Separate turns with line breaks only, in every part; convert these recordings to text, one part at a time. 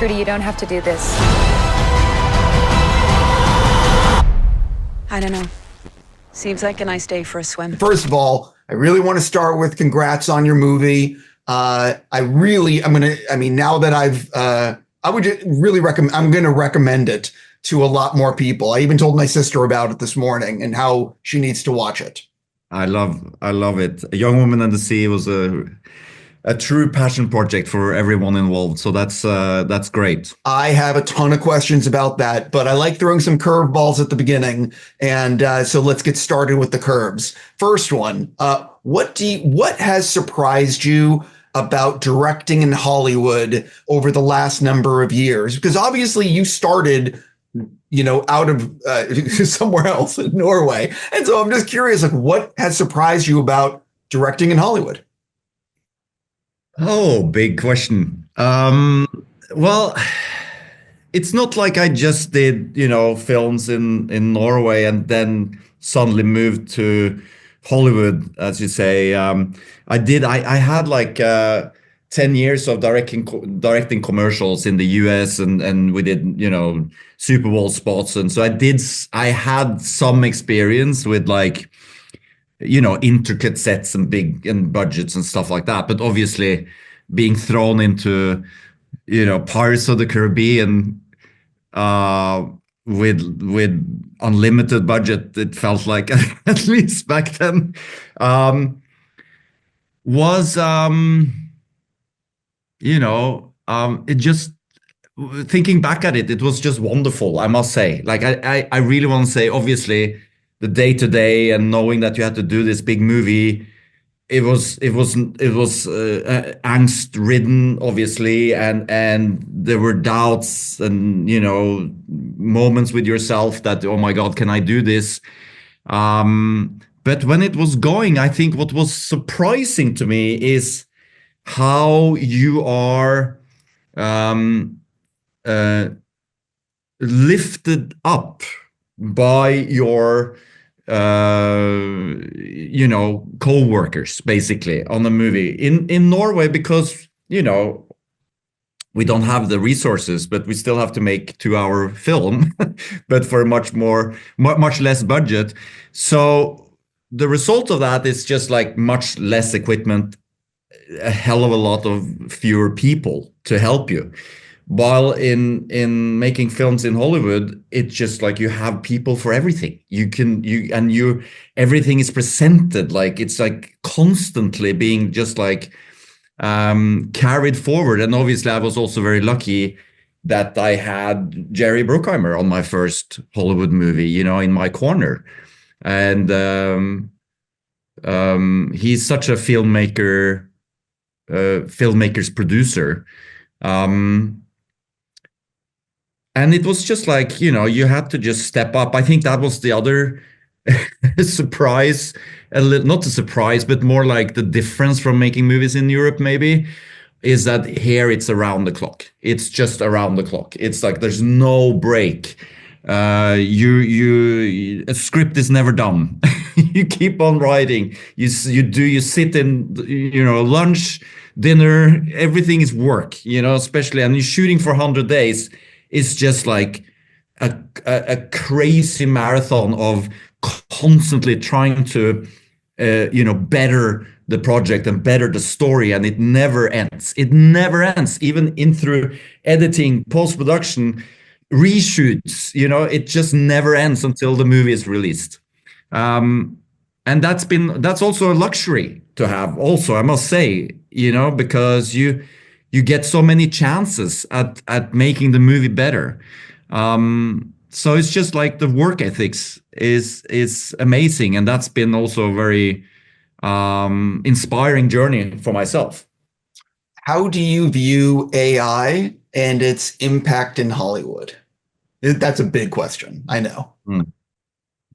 Trudy, you don't have to do this.
I don't know. Seems like a nice day for a swim.
First of all, I really want to start with congrats on your movie. Now that I would really recommend, I'm going to recommend it to a lot more people. I even told my sister about it this morning and how she needs to watch it.
I love it. A Young Woman and the Sea was a true passion project for everyone involved. So that's great.
I have a ton of questions about that, but I like throwing some curveballs at the beginning. And so let's get started with the curves. First one, what has surprised you about directing in Hollywood over the last number of years? Because obviously you started, out of somewhere else in Norway. And so I'm just curious, what has surprised you about directing in Hollywood?
Oh, big question. Well, it's not like I just did, films in Norway and then suddenly moved to Hollywood, as you say. I had like 10 years of directing commercials in the US and we did, Super Bowl spots. And so I had some experience with like, intricate sets and big budgets and stuff like that. But obviously being thrown into, Pirates of the Caribbean with unlimited budget, it felt like at least back then, it just, thinking back at it, it was just wonderful, I must say. Like I really want to say, obviously, the day to day and knowing that you had to do this big movie, it was angst ridden, obviously, and there were doubts and moments with yourself that, oh my God, can I do this? But when it was going, I think what was surprising to me is how you are lifted up by your co-workers basically on the movie in Norway, because we don't have the resources, but we still have to make 2-hour film but for much less budget. So the result of that is just like much less equipment, a hell of a lot of fewer people to help you. While in making films in Hollywood, it's just like you have people for everything. Everything is presented like it's like constantly being just like carried forward. And obviously I was also very lucky that I had Jerry Bruckheimer on my first Hollywood movie, in my corner. And he's such a filmmaker's producer. And it was just like, you had to just step up. I think that was the other surprise, not a surprise, but more like the difference from making movies in Europe, maybe, is that here it's around the clock. It's just around the clock. It's like there's no break. A script is never done. You keep on writing. You sit in, lunch, dinner, everything is work, especially, and you're shooting for 100 days. It's just like a crazy marathon of constantly trying to, better the project and better the story, and it never ends. It never ends, even in through editing, post-production, reshoots. It just never ends until the movie is released. And that's also a luxury to have. Also, I must say, because you get so many chances at making the movie better. So it's just like the work ethics is amazing. And that's been also a very inspiring journey for myself.
How do you view AI and its impact in Hollywood? That's a big question, I know.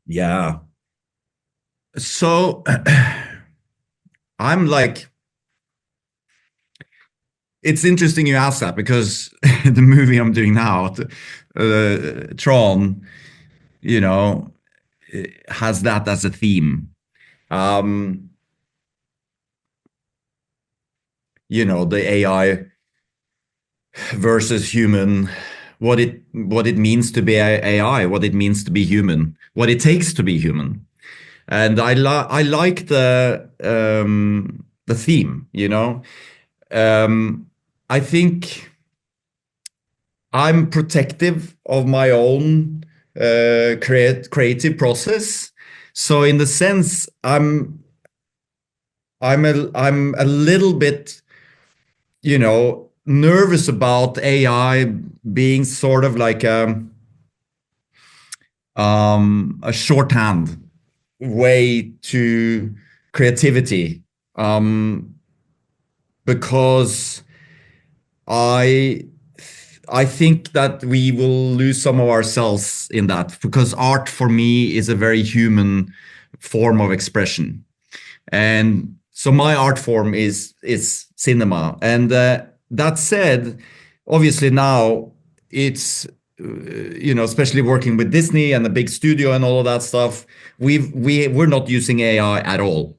Yeah. So I'm like, it's interesting you ask that, because the movie I'm doing now, Tron, has that as a theme. The AI versus human, what it means to be AI, what it means to be human, what it takes to be human. And I like the theme, you know. I think I'm protective of my own creative process. So in the sense, I'm a little bit, you know, nervous about AI being sort of like a shorthand way to creativity, because I think that we will lose some of ourselves in that, because art for me is a very human form of expression. And so my art form is cinema. And that said, obviously now it's you know, especially working with Disney and the big studio and all of that stuff, we're not using AI at all.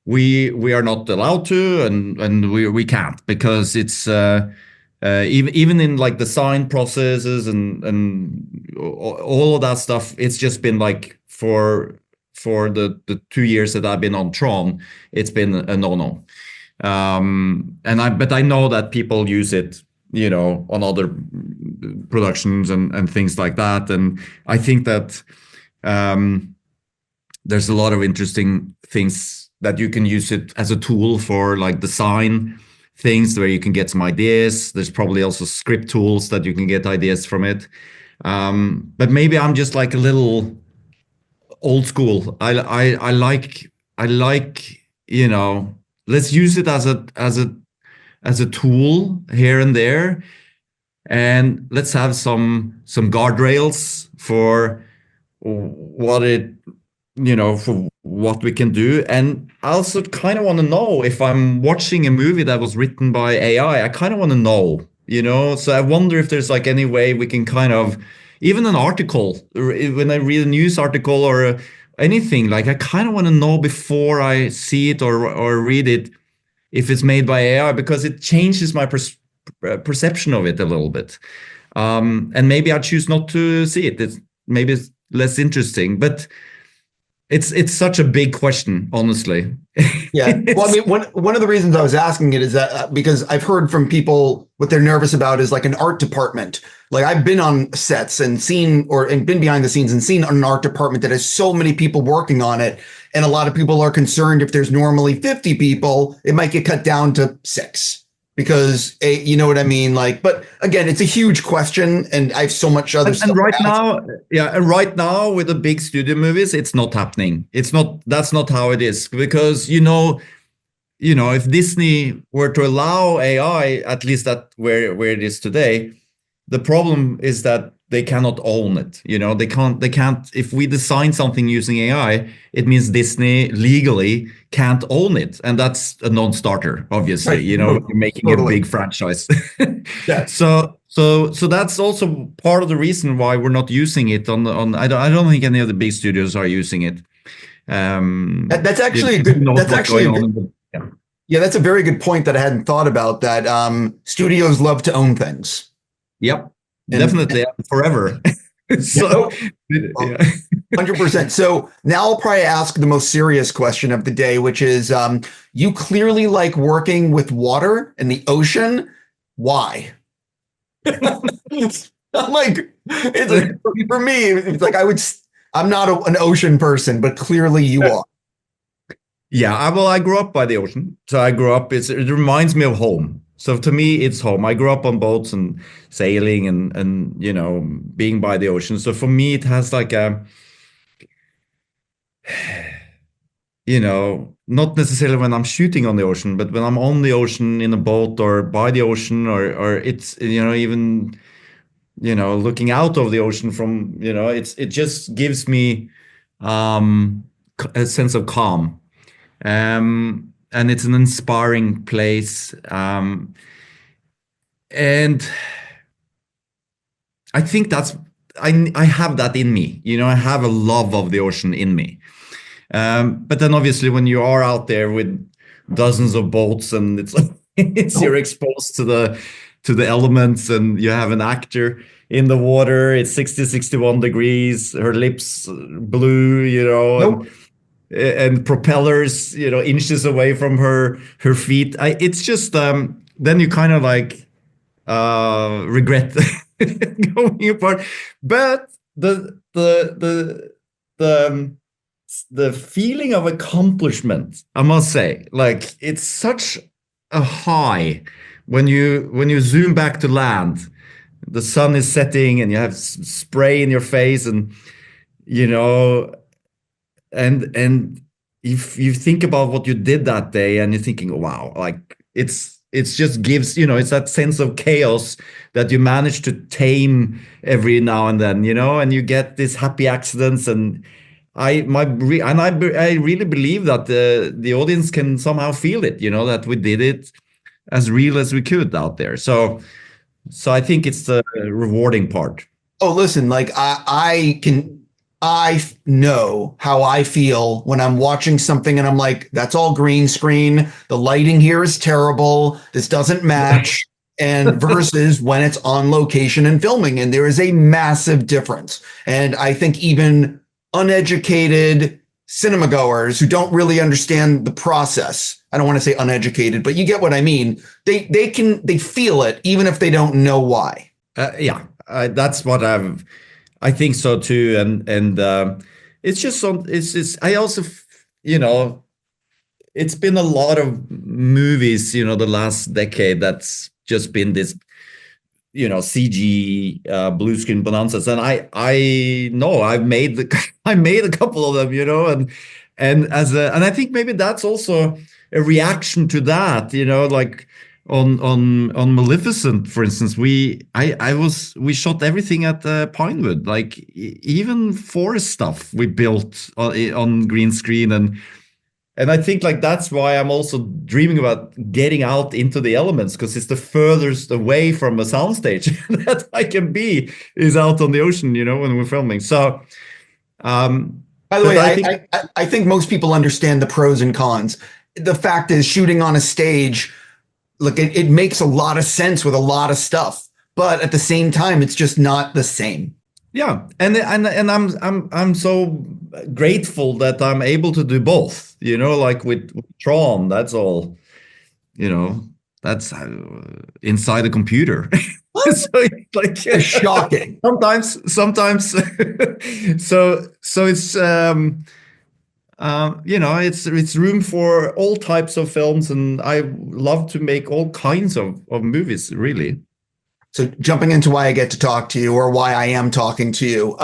We are not allowed to, and we can't, because it's even in like design processes and all of that stuff. It's just been like for the 2 years that I've been on Tron, it's been a no-no. But I know that people use it, you know, on other productions and things like that. And I think that there's a lot of interesting things that you can use it as a tool for, like design things where you can get some ideas. There's probably also script tools that you can get ideas from it. But maybe I'm just like a little old school. I like, you know, let's use it as a tool here and there, and let's have some guardrails for what it, you know, for what we can do. And I also kind of want to know, if I'm watching a movie that was written by AI, I kind of want to know, you know. So I wonder if there's like any way we can kind of, even an article, when I read a news article or anything, like I kind of want to know before I see it or read it, if it's made by AI, because it changes my perception of it a little bit. And maybe I choose not to see it. Maybe it's less interesting, but it's such a big question, honestly.
Yeah. Well, I mean, one of the reasons I was asking it is that because I've heard from people what they're nervous about is like an art department. Like I've been on sets and been behind the scenes and seen an art department that has so many people working on it. And a lot of people are concerned if there's normally 50 people, it might get cut down to 6. Because you know what I mean? Like, but again, it's a huge question, and I have so much other stuff.
And right now with the big studio movies, it's not happening. That's not how it is, because you know, if Disney were to allow AI, at least that where it is today, the problem is that they cannot own it. You know, they can't. If we design something using AI, it means Disney legally can't own it, and that's a non-starter. Obviously, right. You know, you're making a big franchise.
Yeah.
So that's also part of the reason why we're not using it on. I don't think any of the big studios are using it.
That's actually a good. That's actually a good. Yeah, that's a very good point that I hadn't thought about. That studios love to own things.
Yep. Definitely, forever. So,
100%. So now I'll probably ask the most serious question of the day, which is, you clearly like working with water and the ocean. Why? I'm like, for me, it's like I'm not an ocean person, but clearly you are.
Yeah, I grew up by the ocean. So I grew up, it reminds me of home. So to me, it's home. I grew up on boats and sailing and you know, being by the ocean. So for me, it has like a, you know, not necessarily when I'm shooting on the ocean, but when I'm on the ocean in a boat or by the ocean, or it's, you know, even, you know, looking out of the ocean from, you know, it just gives me a sense of calm. And it's an inspiring place. And I think I have that in me, you know, I have a love of the ocean in me. But then obviously when you are out there with dozens of boats and you're exposed to to the elements, and you have an actor in the water. It's 60, 61 degrees. Her lips blue,
Nope.
and propellers, inches away from her feet. It's just then you kind of like regret going apart. But the feeling of accomplishment, I must say, like it's such a high when you zoom back to land. The sun is setting and you have spray in your face, and and if you think about what you did that day, and you're thinking, wow, like it's just gives, it's that sense of chaos that you manage to tame every now and then, and you get these happy accidents. And I really believe that the audience can somehow feel it, that we did it as real as we could out there. So I think it's the rewarding part.
Oh, listen, like I know how I feel when I'm watching something and I'm like, that's all green screen. The lighting here is terrible. This doesn't match. And versus when it's on location and filming. And there is a massive difference. And I think even uneducated cinema goers who don't really understand the process, I don't want to say uneducated, but you get what I mean. They feel it even if they don't know why.
That's what I think so too. And it's just I also, it's been a lot of movies, the last decade that's just been this, CG blue screen bonanzas. And I know I made a couple of them, and I think maybe that's also a reaction to that, like on Maleficent, for instance. We shot everything at Pinewood, like even forest stuff we built on green screen, and I think like that's why I'm also dreaming about getting out into the elements, because it's the furthest away from a soundstage that I can be is out on the ocean, when we're filming. So,
by the way, I think most people understand the pros and cons. The fact is, shooting on a stage, look, it makes a lot of sense with a lot of stuff, but at the same time, it's just not the same.
Yeah, and I'm so grateful that I'm able to do both. Like with Tron, that's all. That's inside a computer. So it's like
it's shocking.
Sometimes. So it's it's room for all types of films, and I love to make all kinds of movies, really.
So jumping into why I get to talk to you, or why I am talking to you,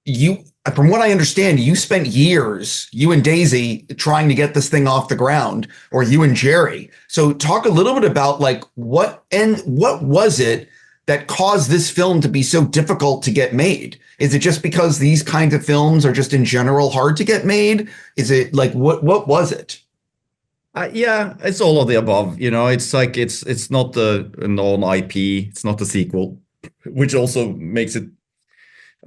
you, from what I understand, you spent years, you and Daisy, trying to get this thing off the ground, or you and Jerry. So talk a little bit about like what was it that caused this film to be so difficult to get made? Is it just because these kinds of films are just in general hard to get made? Is it like, what was it?
Yeah, it's all of the above. It's like it's not a known IP. It's not a sequel, which also makes it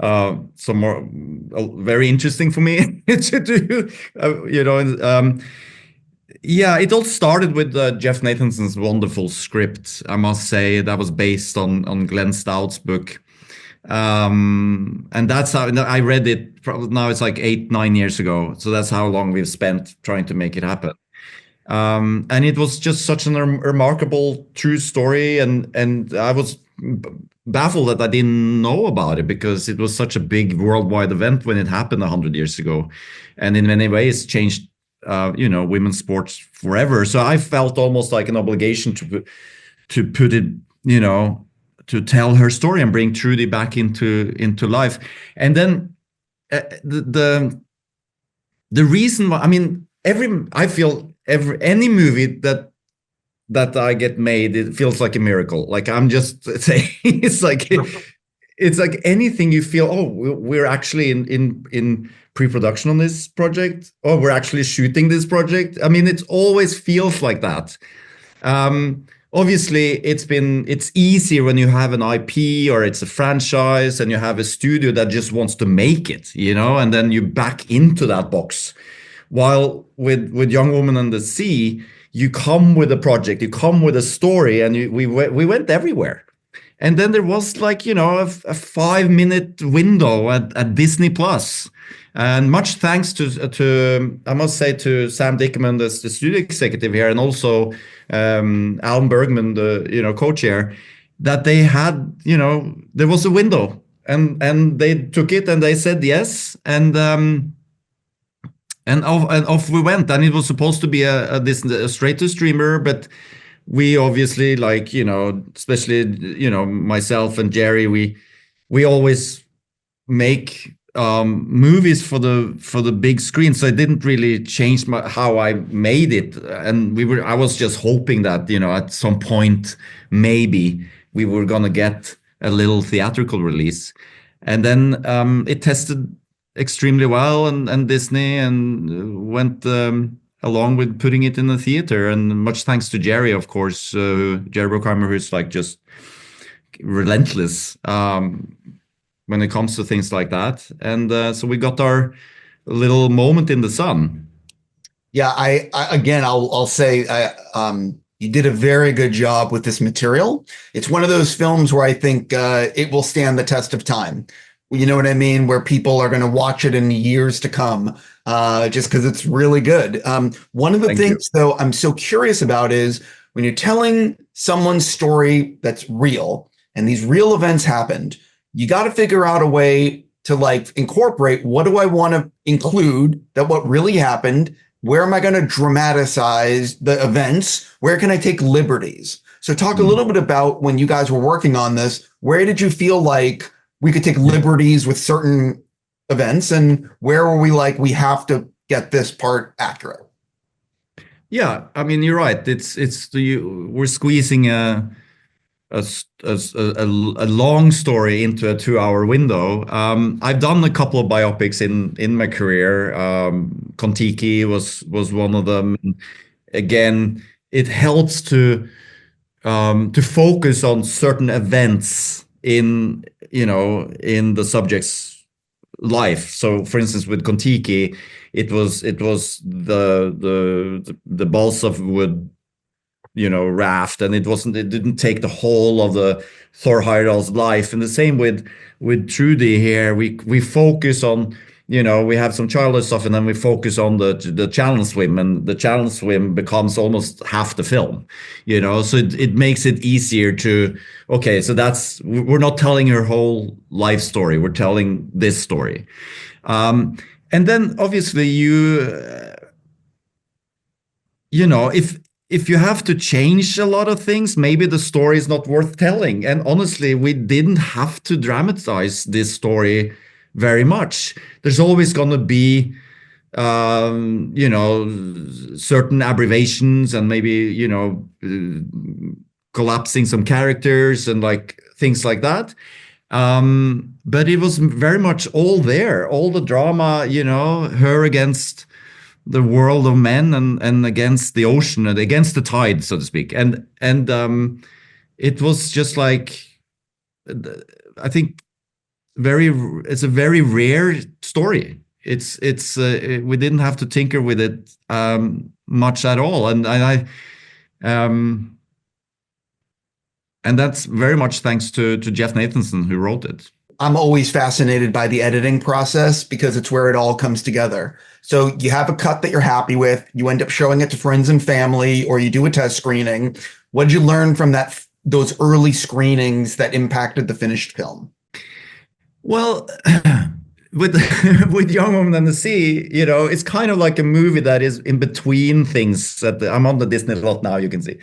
some more very interesting for me to do. Yeah, it all started with Jeff Nathanson's wonderful script. I must say that was based on Glenn Stout's book, and that's how I read it. Now it's like 8-9 years ago, so that's how long we've spent trying to make it happen. And it was just such a remarkable true story, and I was baffled that I didn't know about it, because it was such a big worldwide event when it happened 100 years ago, and in many ways changed women's sports forever. So I felt almost like an obligation to put it, to tell her story and bring Trudy back into life. And then the reason why, I mean, any movie that I get made, it feels like a miracle. Like I'm just saying, it's like anything you feel, oh, we're actually in pre-production on this project, or we're actually shooting this project. I mean, it always feels like that. Obviously, it's easier when you have an IP or it's a franchise and you have a studio that just wants to make it, and then you back into that box. While with Young Woman and the Sea, you come with a project, you come with a story, and we went everywhere. And then there was like, you know, a 5-minute window at Disney Plus. And much thanks to I must say, to Sam Dickerman, the studio executive here, and also Alan Bergman, the, you know, co-chair, that they had, you know, there was a window, and they took it and they said yes, and off we went. And it was supposed to be a straight to streamer, but we obviously, like, you know, especially, you know, myself and Jerry, we always make movies for the big screen, so it didn't really change how I made it. And I was just hoping that, you know, at some point maybe we were gonna get a little theatrical release. And then it tested extremely well, and Disney and went along with putting it in the theater. And much thanks to Jerry, of course, Jerry Bruckheimer, who's like just relentless when it comes to things like that. And so we got our little moment in the sun.
Yeah, I again, I'll say, you did a very good job with this material. It's one of those films where I think it will stand the test of time. You know what I mean? Where people are going to watch it in years to come, just because it's really good. One of the things, though, I'm so curious about is when you're telling someone's story that's real, and these real events happened, you got to figure out a way to like incorporate, what do I want to include that what really happened? Where am I going to dramatize the events? Where can I take liberties? So talk a little bit about when you guys were working on this, where did you feel like we could take liberties with certain events, and where were we like, we have to get this part accurate?
Yeah, I mean, you're right. We're squeezing a long story into a 2-hour window. I've done a couple of biopics in my career. Kon-Tiki was one of them. Again, it helps to focus on certain events in the subject's life. So, for instance, with Kon-Tiki, it was the balsa of wood, raft, and it didn't take the whole of the Thor Heyerdahl's life. And the same with Trudy here. We focus on, we have some childhood stuff, and then we focus on the challenge swim, and the challenge swim becomes almost half the film, so it makes it easier to, okay, so we're not telling her whole life story, we're telling this story. And then obviously if you have to change a lot of things, maybe the story is not worth telling. And honestly, we didn't have to dramatize this story very much. There's always going to be, certain abbreviations, and maybe, collapsing some characters and like things like that. But it was very much all there, all the drama, her against the world of men and against the ocean and against the tide, so to speak. And it was just like, I think it's a very rare story. We didn't have to tinker with it much at all. And that's very much thanks to Jeff Nathanson, who wrote it.
I'm always fascinated by the editing process because it's where it all comes together. So you have a cut that you're happy with, you end up showing it to friends and family, or you do a test screening. What did you learn from those early screenings that impacted the finished film?
Well, with Young Woman and the Sea, it's kind of like a movie that is in between things. I'm on the Disney lot now, you can see.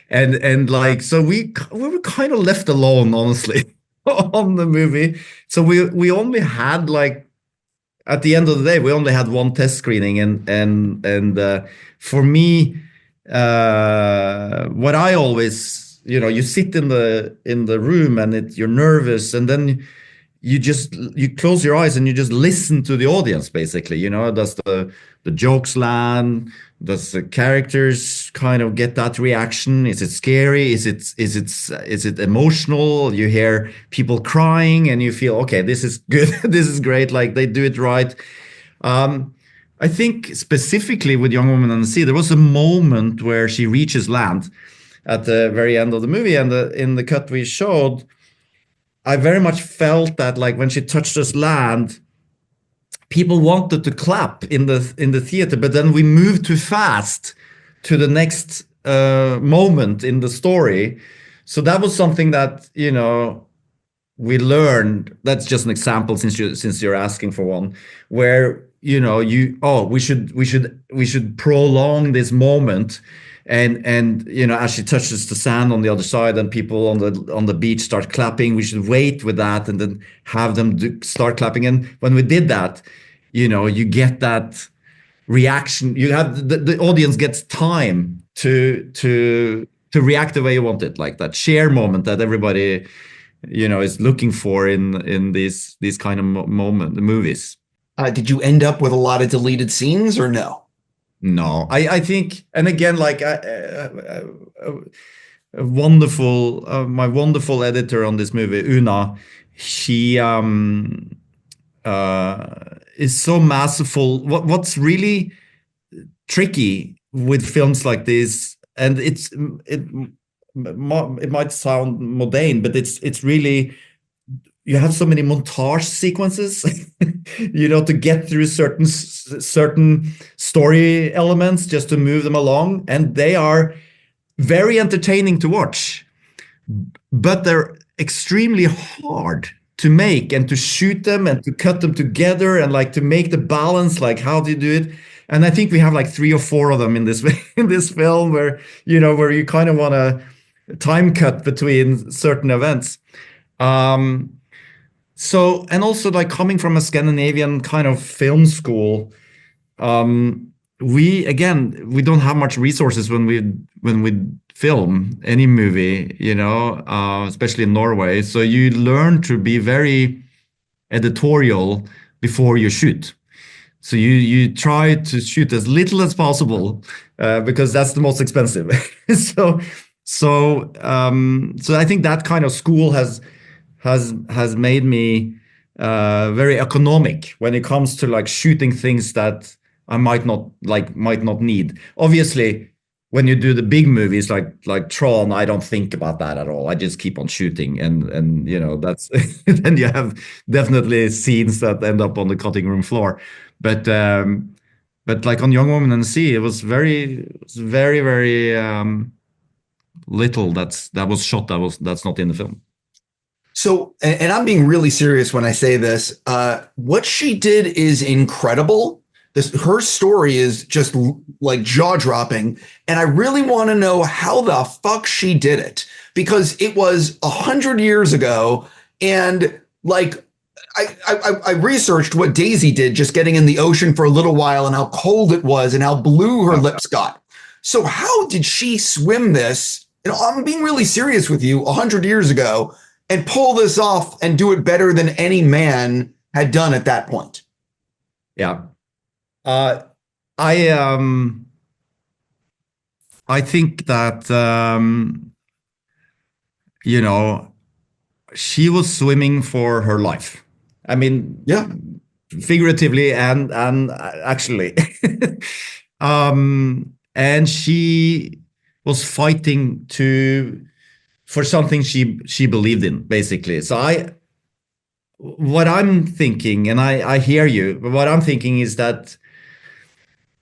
And like, so we were kind of left alone, honestly, on the movie. So we only had, like, at the end of the day, we only had one test screening, and for me, what I always, you sit in the room and you're nervous, and then you close your eyes and you just listen to the audience, basically. Does the jokes land? Does the characters kind of get that reaction? Is it scary? Is it emotional? You hear people crying and you feel, okay, this is good. This is great. Like, they do it right. I think specifically with Young Woman on the Sea, there was a moment where she reaches land at the very end of the movie, and in the cut we showed, I very much felt that like when she touched this land, people wanted to clap in the theater, but then we moved too fast to the next moment in the story. So that was something that, you know, we learned. That's just an example, since you're asking for one, where, you know, we should prolong this moment, and you know, as she touches the sand on the other side and people on the beach start clapping, we should wait with that and then have them start clapping. And when we did that, you know, you get that reaction. You have the audience gets time to react the way you want it, like that share moment that everybody, you know, is looking for in these kind of movies.
Did you end up with a lot of deleted scenes or no?
No, I think, and again, like wonderful, my wonderful editor on this movie, Una, she is so masterful. What's really tricky with films like this, and it might sound mundane, but it's really, you have so many montage sequences, you know, to get through certain story elements just to move them along, and they are very entertaining to watch, but they're extremely hard to make and to shoot them and to cut them together and like to make the balance, like how do you do it? And I think we have like 3 or 4 of them in this film where, you know, where you kind of want a time cut between certain events. So, and also like coming from a Scandinavian kind of film school, we don't have much resources when we film any movie, you know, especially in Norway. So you learn to be very editorial before you shoot. So you try to shoot as little as possible because that's the most expensive. So I think that kind of school has made me very economic when it comes to like shooting things that I might not need. Obviously, when you do the big movies like Tron, I don't think about that at all. I just keep on shooting, and you know, that's then you have definitely scenes that end up on the cutting room floor. But like on Young Woman and the Sea, it was very little that was shot that's not in the film.
So, and I'm being really serious when I say this, what she did is incredible. Her story is just like jaw-dropping, and I really want to know how the fuck she did it, because it was 100 years ago, and like I researched what Daisy did, just getting in the ocean for a little while, and how cold it was, and how blue her lips got. So how did she swim this? You know, I'm being really serious with you, 100 years ago, and pull this off and do it better than any man had done at that point?
Yeah. I think that, you know, she was swimming for her life. I mean,
yeah,
figuratively and actually. And she was fighting for something she believed in, basically. So what I'm thinking, and I hear you, but what I'm thinking is that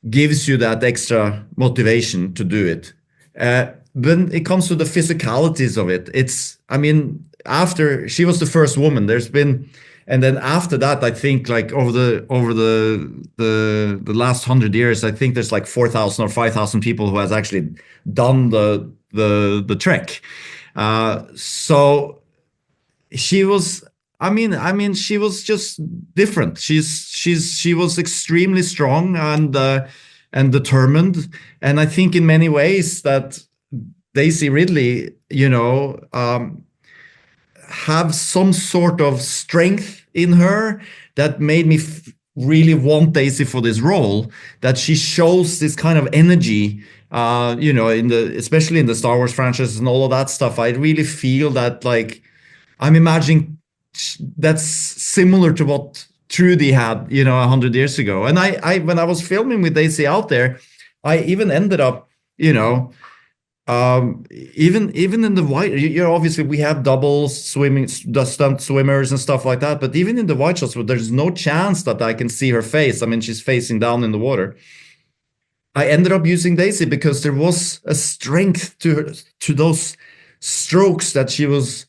gives you that extra motivation to do it. When it comes to the physicalities of it, I mean, after she was the first woman, and then after that, I think like over the last 100 years, I think there's like 4,000 or 5,000 people who has actually done the trek. So she was. I mean, she was just different. She was extremely strong and determined, and I think in many ways that Daisy Ridley, you know, have some sort of strength in her that made me really want Daisy for this role. That she shows this kind of energy, you know, especially in the Star Wars franchise and all of that stuff. I really feel that, like, I'm imagining that's similar to what Trudy had, 100 years ago. And I when I was filming with Daisy out there, I even ended up, even in the white, obviously we have double swimming, the stunt swimmers and stuff like that. But even in the white shots, there's no chance that I can see her face. I mean, she's facing down in the water. I ended up using Daisy because there was a strength to those strokes that she was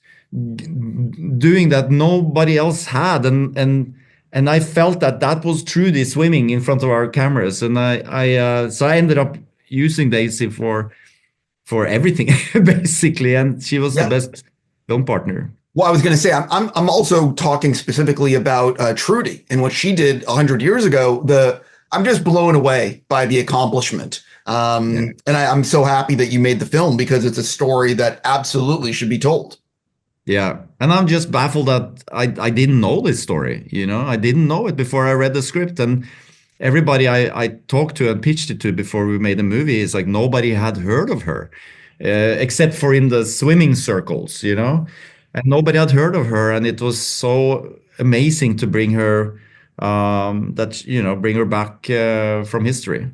doing that nobody else had, and I felt that was Trudy swimming in front of our cameras, and so I ended up using Daisy for everything basically, and she was the best film partner.
Well, I was going to say, I'm also talking specifically about Trudy and what she did 100 years ago. I'm just blown away by the accomplishment. And I'm so happy that you made the film because it's a story that absolutely should be told.
Yeah. And I'm just baffled that I didn't know this story. I didn't know it before I read the script. And everybody I talked to and pitched it to before we made the movie is like nobody had heard of her, except for in the swimming circles, and nobody had heard of her. And it was so amazing to bring her bring her back from history.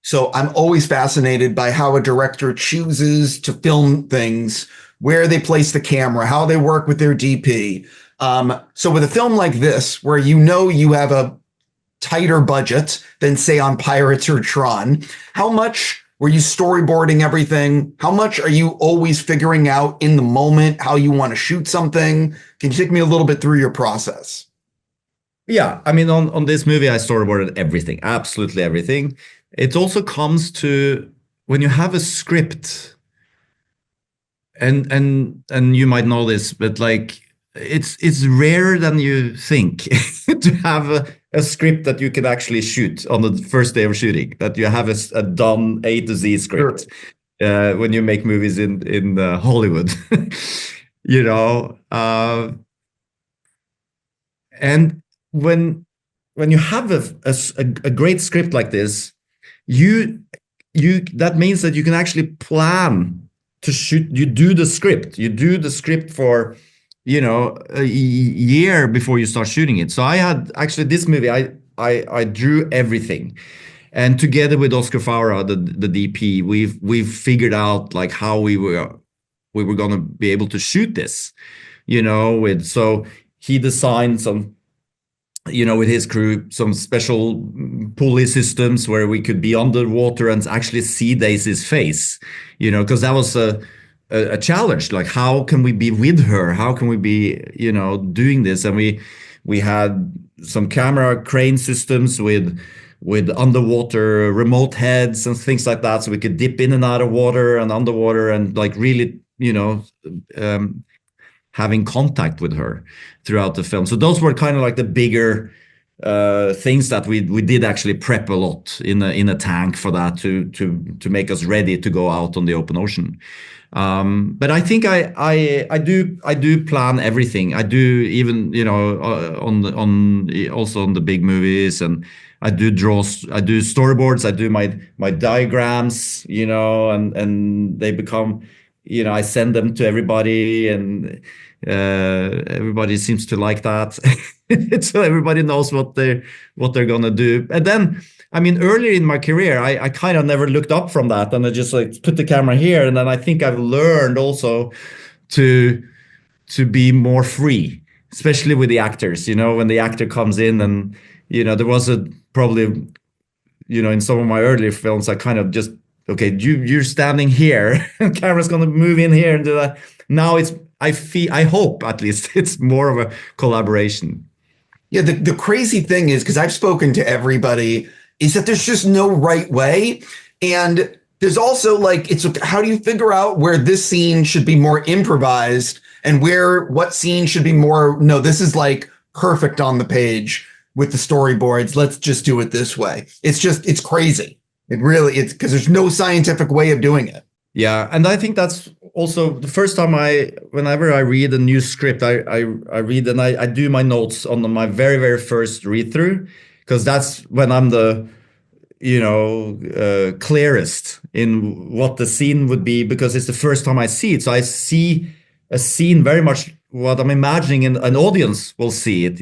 So I'm always fascinated by how a director chooses to film things, where they place the camera, how they work with their DP. So with a film like this, where you have a tighter budget than say on Pirates or Tron, how much were you storyboarding everything? How much are you always figuring out in the moment how you want to shoot something? Can you take me a little bit through your process?
Yeah, I mean, on this movie, I storyboarded everything, absolutely everything. It also comes to when you have a script, and you might know this, but like it's rarer than you think to have a script that you can actually shoot on the first day of shooting. That you have a done A to Z script. Sure. When you make movies in Hollywood, and when you have a great script like this, that means that you can actually plan to shoot. You do the script for a year before you start shooting it. So I had actually this movie, I drew everything, and together with Oscar Fara, the DP, we've figured out like how we were going to be able to shoot this, so he designed some, with his crew, some special pulley systems where we could be underwater and actually see Daisy's face, because that was a challenge. Like, how can we be with her? How can we be, doing this? And we had some camera crane systems with underwater remote heads and things like that, so we could dip in and out of water and underwater and like really, having contact with her throughout the film. So those were kind of like the bigger things that we did actually prep a lot in a tank for that to make us ready to go out on the open ocean. But I think I do plan everything. I do even also on the big movies, and I do storyboards. I do my diagrams, and they become, I send them to everybody, and everybody seems to like that. So everybody knows what they're gonna do. And then, I mean, earlier in my career, I kind of never looked up from that, and I just like put the camera here. And then I think I've learned also to be more free, especially with the actors. When the actor comes in, and there was probably in some of my earlier films, I kind of just, okay, you're standing here, and camera's gonna move in here and do that. Now I hope at least it's more of a collaboration.
Yeah, the crazy thing is, because I've spoken to everybody, is that there's just no right way. And there's also like, how do you figure out where this scene should be more improvised and what scene should be more, no, this is like perfect on the page with the storyboards. Let's just do it this way. It's crazy. It's because there's no scientific way of doing it.
Yeah. And I think that's also the first time whenever I read a new script, I read and I do my notes on my very, very first read through, because that's when I'm the, clearest in what the scene would be, because it's the first time I see it. So I see a scene very much what I'm imagining an audience will see it,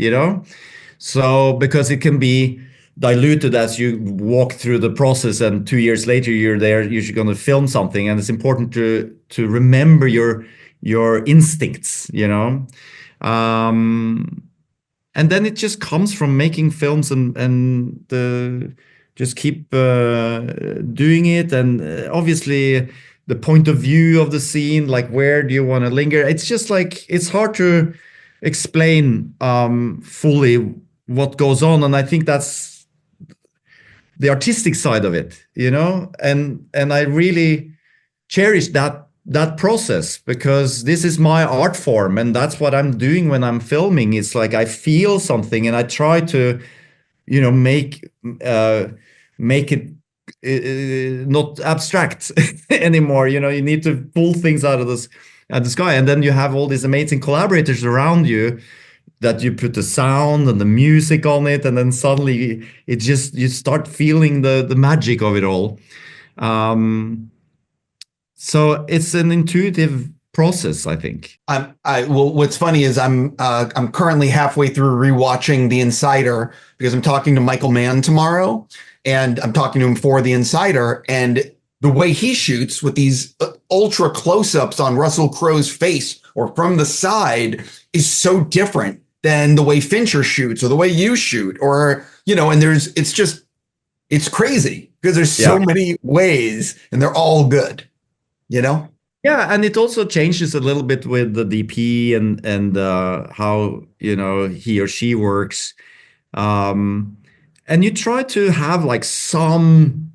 So because it can be diluted as you walk through the process, and 2 years later you're there, you're going to film something, and it's important to remember your instincts, and then it just comes from making films and just keep doing it, and obviously the point of view of the scene, like where do you want to linger. It's just like it's hard to explain fully what goes on, and I think that's the artistic side of it, and I really cherish that process, because this is my art form, and that's what I'm doing when I'm filming. It's like I feel something and I try to make it not abstract anymore. You need to pull things out of the sky, and then you have all these amazing collaborators around you that you put the sound and the music on it, and then suddenly it just, you start feeling the magic of it all. So it's an intuitive process, I think.
Well, what's funny is I'm currently halfway through rewatching The Insider, because I'm talking to Michael Mann tomorrow, and I'm talking to him for The Insider, and the way he shoots with these ultra close-ups on Russell Crowe's face or from the side is so different than the way Fincher shoots or the way you shoot, or, and it's crazy because there's so many ways and they're all good, Yeah,
and it also changes a little bit with the DP and how, he or she works. And you try to have like some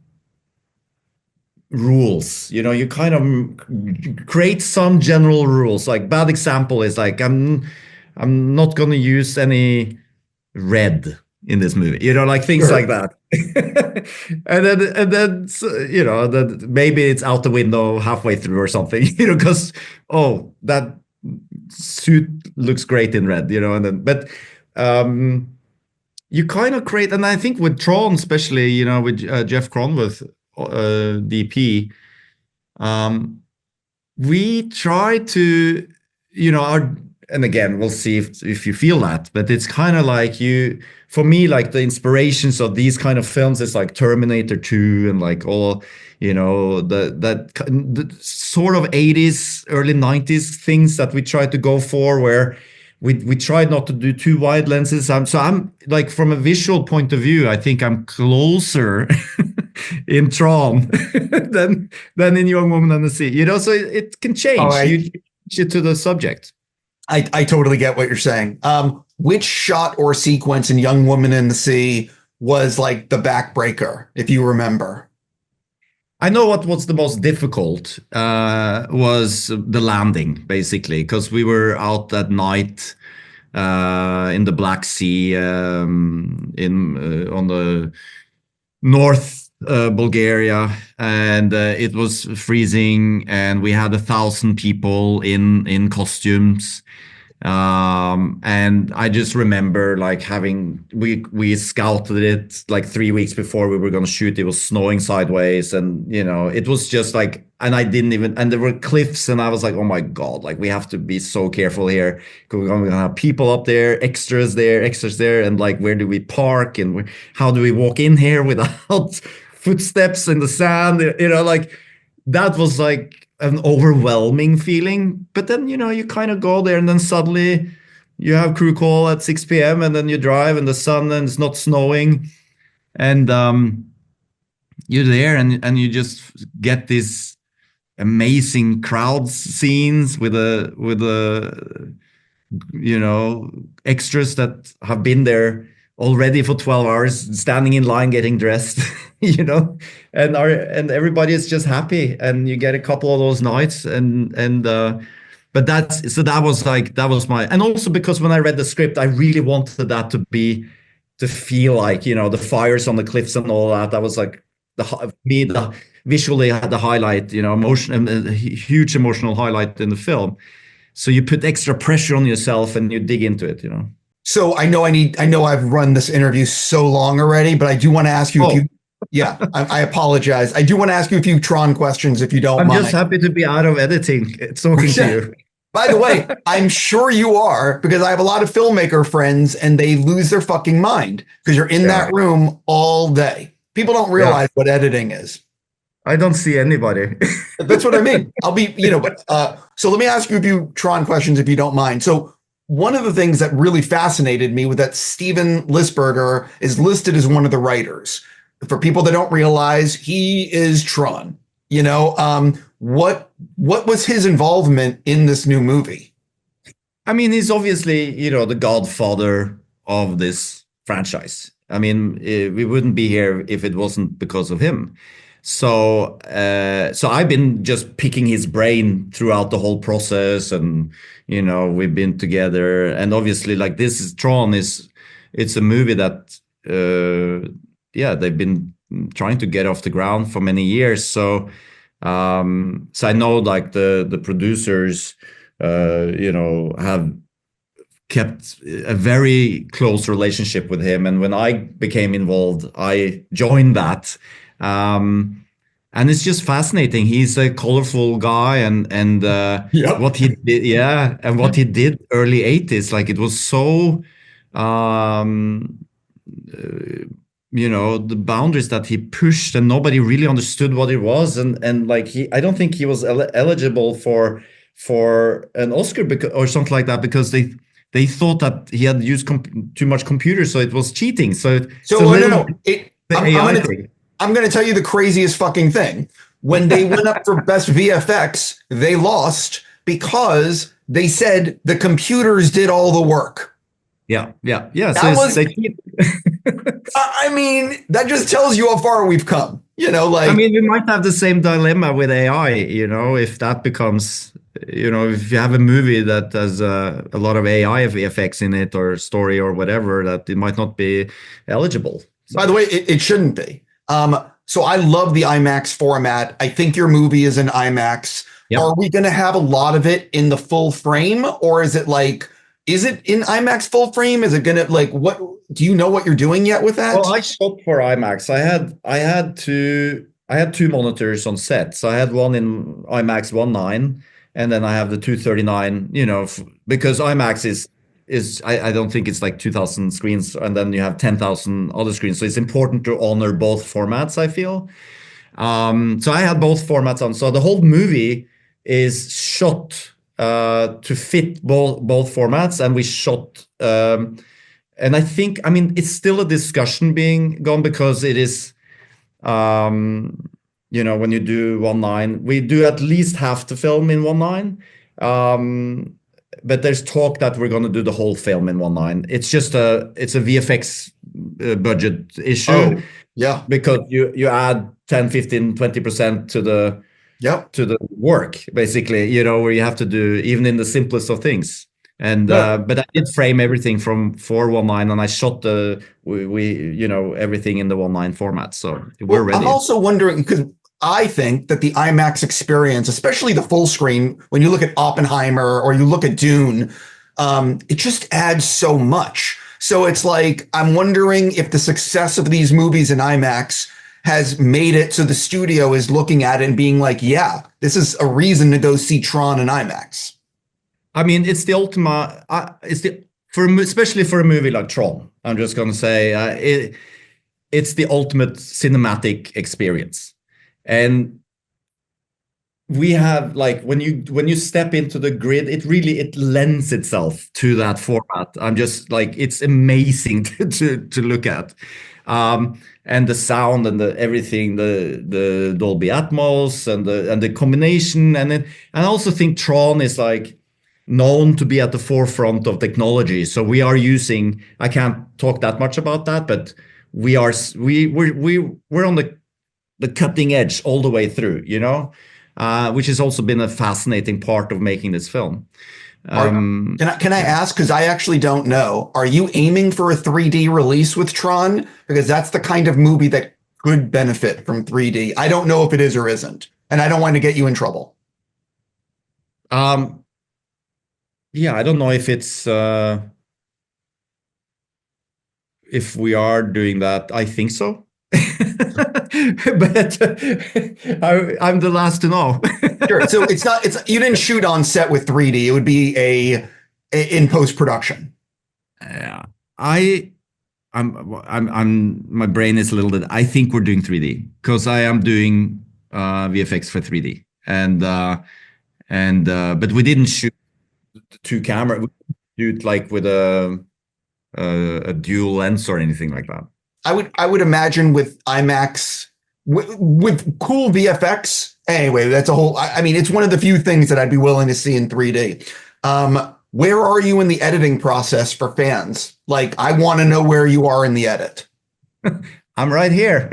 rules, you kind of create some general rules. Like bad example is like, I'm not going to use any red in this movie, like things like that. and then that maybe it's out the window halfway through or something, because that suit looks great in red, but you kind of create, and I think with Tron especially, with Jeff Cronworth, DP, we try to, and again, we'll see if you feel that, but it's kind of like for me, like the inspirations of these kind of films is like Terminator 2 and like all, the sort of 80s, early 90s things that we try to go for, where we try not to do too wide lenses. I'm like, from a visual point of view, I think I'm closer in Tron than in Young Woman and the Sea, so it can change. You change it to the subject.
I totally get what you're saying. Which shot or sequence in Young Woman in the Sea was like the backbreaker, if you remember?
I know what was the most difficult was the landing, basically, because we were out at night in the Black Sea, on the north Bulgaria, and it was freezing, and we had 1,000 people in costumes. And I just remember like we scouted it like 3 weeks before we were going to shoot. It was snowing sideways, and it was just like, and and there were cliffs, and I was like, oh my God, like we have to be so careful here, because we're going to have people up there, extras there, and like, where do we park, and how do we walk in here without footsteps in the sand, like that was like an overwhelming feeling. But then, you kind of go there, and then suddenly you have crew call at 6 p.m. and then you drive in the sun and it's not snowing. And you're there, and you just get these amazing crowd scenes with extras that have been there already for 12 hours, standing in line, getting dressed, and everybody is just happy, and you get a couple of those nights, but that was my, and also because when I read the script, I really wanted that to feel like, the fires on the cliffs and all that. That was like visually had the highlight, emotion, and a huge emotional highlight in the film. So you put extra pressure on yourself and you dig into it,
So I know I've run this interview so long already, but I do want to ask you I apologize. I do want to ask you a few Tron questions, if you don't mind.
I'm just happy to be out of editing, talking to you.
By the way, I'm sure you are, because I have a lot of filmmaker friends and they lose their fucking mind because you're in
Yeah.
that room all day. People don't
Yeah.
realize what editing is.
I don't see anybody.
That's what I mean. I'll be, but so let me ask you a few Tron questions if you don't mind. So one of the things that really fascinated me was that Steven Lisberger is listed as one of the writers. For people that don't realize, he is Tron. What was his involvement in this new movie?
I mean, he's obviously, the godfather of this franchise. I mean, we wouldn't be here if it wasn't because of him. So I've been just picking his brain throughout the whole process, and we've been together. And obviously, like, this is Tron it's a movie that they've been trying to get off the ground for many years. So I know, like, the producers, have kept a very close relationship with him. And when I became involved, I joined that. And it's just fascinating. He's a colorful guy, and
Yep.
what he did, and what he did early 80s, like, it was so, the boundaries that he pushed, and nobody really understood what it was, and like, I don't think he was eligible for an Oscar or something like that, because they thought that he had used too much computer, so it was cheating. So
No. I'm going to tell you the craziest fucking thing. When they went up for best VFX, they lost because they said the computers did all the work.
Yeah.
I mean, that just tells you how far we've come.
I mean, we might have the same dilemma with AI. If that becomes, if you have a movie that has a lot of AI effects in it, or story or whatever, that it might not be eligible.
So. By the way, it shouldn't be. So I love the IMAX format. I think your movie is in IMAX. Yep. Are we going to have a lot of it in the full frame, or is it in IMAX full frame? Is it going to, like, what do you know what you're doing yet with that?
Well, I shot for IMAX. I had two monitors on set. So I had one in IMAX 1.9, and then I have the 239, because IMAX is I don't think it's like 2,000 screens, and then you have 10,000 other screens. So it's important to honor both formats, I feel. So I had both formats on. So the whole movie is shot to fit both formats, and we shot. And I think, I mean, it's still a discussion being gone, because it is, when you do 1.9, we do at least half the film in 1.9. But there's talk that we're going to do the whole film in 1.9. It's a VFX budget issue.
Oh, yeah.
Because you add 10, 15, 20% to the work, basically, where you have to do even in the simplest of things. And but I did frame everything for 1.9, and I shot everything in the 1.9 format. So we're ready.
I'm also wondering, because I think that the IMAX experience, especially the full screen, when you look at Oppenheimer or you look at Dune, it just adds so much. So it's like, I'm wondering if the success of these movies in IMAX has made it so the studio is looking at it and being like, yeah, this is a reason to go see Tron in IMAX.
I mean, it's the ultimate. Especially for a movie like Tron. I'm just going to say it's the ultimate cinematic experience, and we have, like, when you step into the grid, it lends itself to that format. I'm just like, it's amazing to look at, and the sound and everything, the Dolby Atmos and the combination, and I also think Tron is, like, known to be at the forefront of technology. So we are using, I can't talk that much about that, but we're on the cutting edge all the way through, which has also been a fascinating part of making this film.
Can I ask, because I actually don't know, are you aiming for a 3D release with Tron? Because that's the kind of movie that could benefit from 3D. I don't know if it is or isn't, and I don't want to get you in trouble.
Yeah, I don't know if it's if we are doing that. I think so. But I'm the last to know.
Sure. So you didn't shoot on set with 3D. It would be a in post-production.
Yeah, my brain is a little bit. I think we're doing 3D because I am doing VFX for 3D, but we didn't shoot two camera. We shoot like with a dual lens or anything like that.
I would imagine with IMAX with cool VFX. Anyway, that's a whole. I mean, it's one of the few things that I'd be willing to see in 3D. Where are you in the editing process for fans? Like, I want to know where you are in the edit.
I'm right here.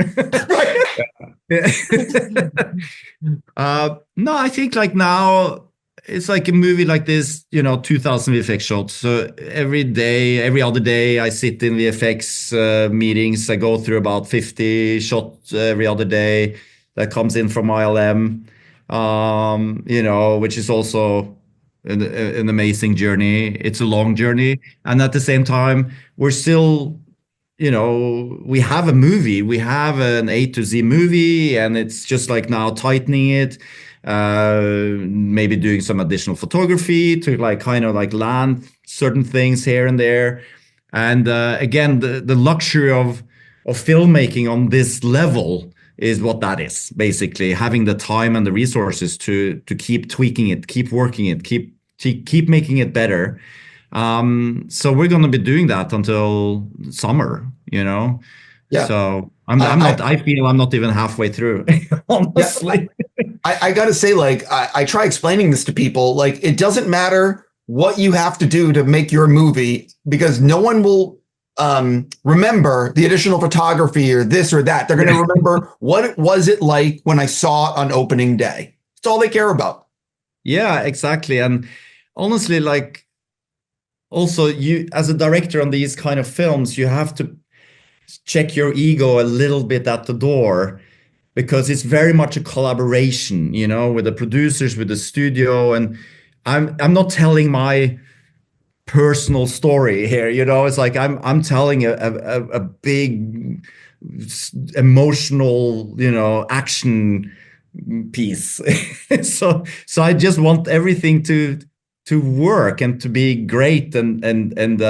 No, I think like now it's like a movie like this, 2000 VFX shots. So every other day, I sit in VFX meetings. I go through about 50 shots every other day that comes in from ILM, which is also an amazing journey. It's a long journey. And at the same time, we're still, we have a movie, we have an A to Z movie, and it's just like now tightening it, maybe doing some additional photography to like kind of like land certain things here and there. And again, the luxury of filmmaking on this level is what that is, basically having the time and the resources to keep tweaking it, keep working it, keep making it better. So we're going to be doing that until summer, Yeah. So I feel I'm not even halfway through, honestly.
Yeah, I got to say, like, I try explaining this to people. Like, it doesn't matter what you have to do to make your movie because no one will remember the additional photography or this or that. They're going to remember what was it like when I saw it on opening day. That's all they care about.
Yeah, exactly. And honestly, like, also you as a director on these kind of films, you have to check your ego a little bit at the door because it's very much a collaboration, with the producers, with the studio. And I'm not telling my personal story here, it's like I'm telling a big emotional, action piece. so I just want everything to work and to be great, and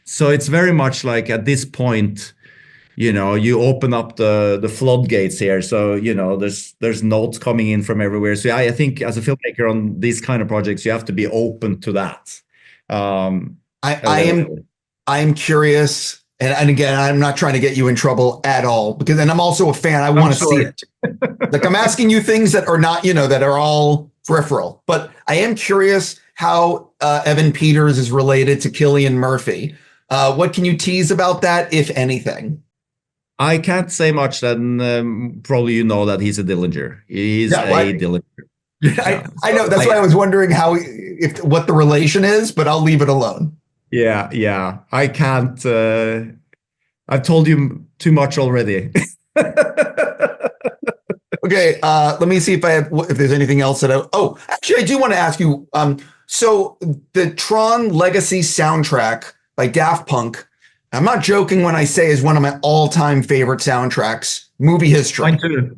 so it's very much like at this point, you open up the floodgates here. So there's notes coming in from everywhere. So I think as a filmmaker on these kind of projects, you have to be open to that.
I am curious, and again, I'm not trying to get you in trouble at all because, and I'm also a fan. I want to see it. Like I'm asking you things that are not, that are all peripheral. But I am curious how Evan Peters is related to Cillian Murphy. What can you tease about that, if anything?
I can't say much. Then probably that he's a Dillinger. He's a Dillinger.
I know. That's why I was wondering what the relation is, but I'll leave it alone.
Yeah. I can't. I've told you too much already.
Okay, let me see if there's anything else that actually I do want to ask you. So the Tron Legacy soundtrack by Daft Punk, I'm not joking when I say is one of my all-time favorite soundtracks, movie history.
Mine too.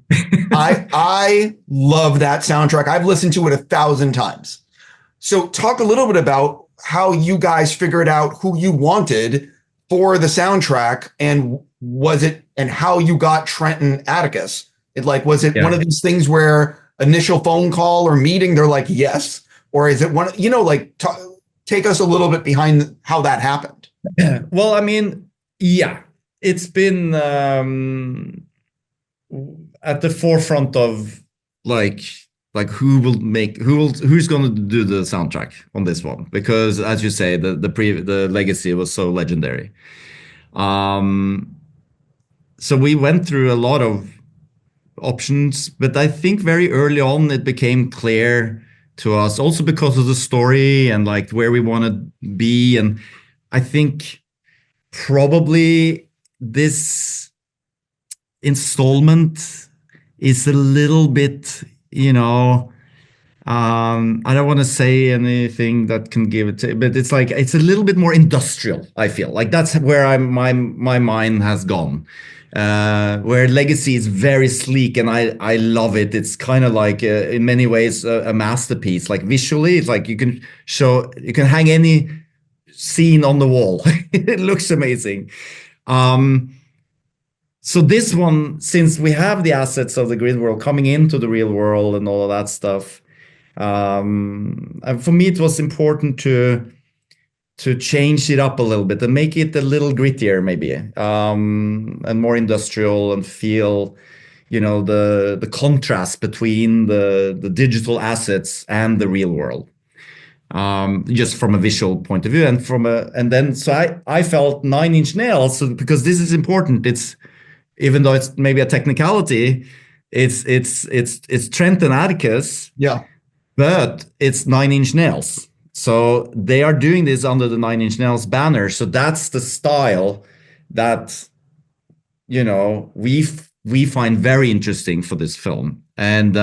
I love that soundtrack. I've listened to it 1,000 times. So talk a little bit about how you guys figured out who you wanted for the soundtrack, and how you got Trenton Atticus. Was it one of these things where initial phone call or meeting, they're like, yes? Or is it one, take us a little bit behind how that happened.
Well, I mean, yeah, it's been at the forefront of who's going to do the soundtrack on this one, because as you say, the Legacy was so legendary. So we went through a lot of options, but I think very early on it became clear to us, also because of the story and like where we want to be. And I think probably this installment is a little bit, I don't want to say anything that can give it to, but it's like it's a little bit more industrial. I feel like that's where my mind has gone. Where Legacy is very sleek, and I love it. It's kind of like in many ways a masterpiece. Like visually, it's like you can hang any scene on the wall. It looks amazing. So this one, since we have the assets of the grid world coming into the real world and all of that stuff, and for me it was important to change it up a little bit and make it a little grittier, maybe, and more industrial, and feel, the contrast between the digital assets and the real world, just from a visual point of view, and so I felt Nine Inch Nails, because this is important. It's, even though it's maybe a technicality, it's Trent and Atticus,
Yeah.
but it's Nine Inch Nails. So they are doing this under the Nine Inch Nails banner. So that's the style that, we find very interesting for this film. And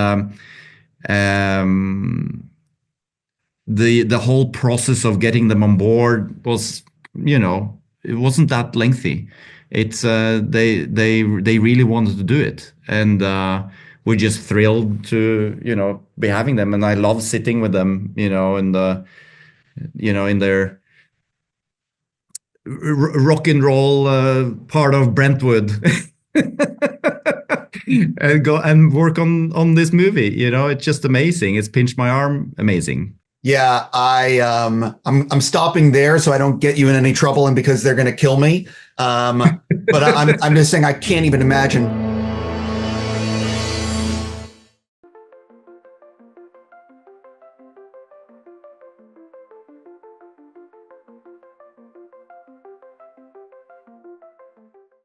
the whole process of getting them on board was, it wasn't that lengthy. It's they really wanted to do it, and we're just thrilled to be having them. And I love sitting with them, in their rock and roll part of Brentwood, and go and work on this movie. It's just amazing. It's Pinch My Arm, amazing.
Yeah, I'm stopping there so I don't get you in any trouble, and because they're going to kill me. But I'm just saying I can't even imagine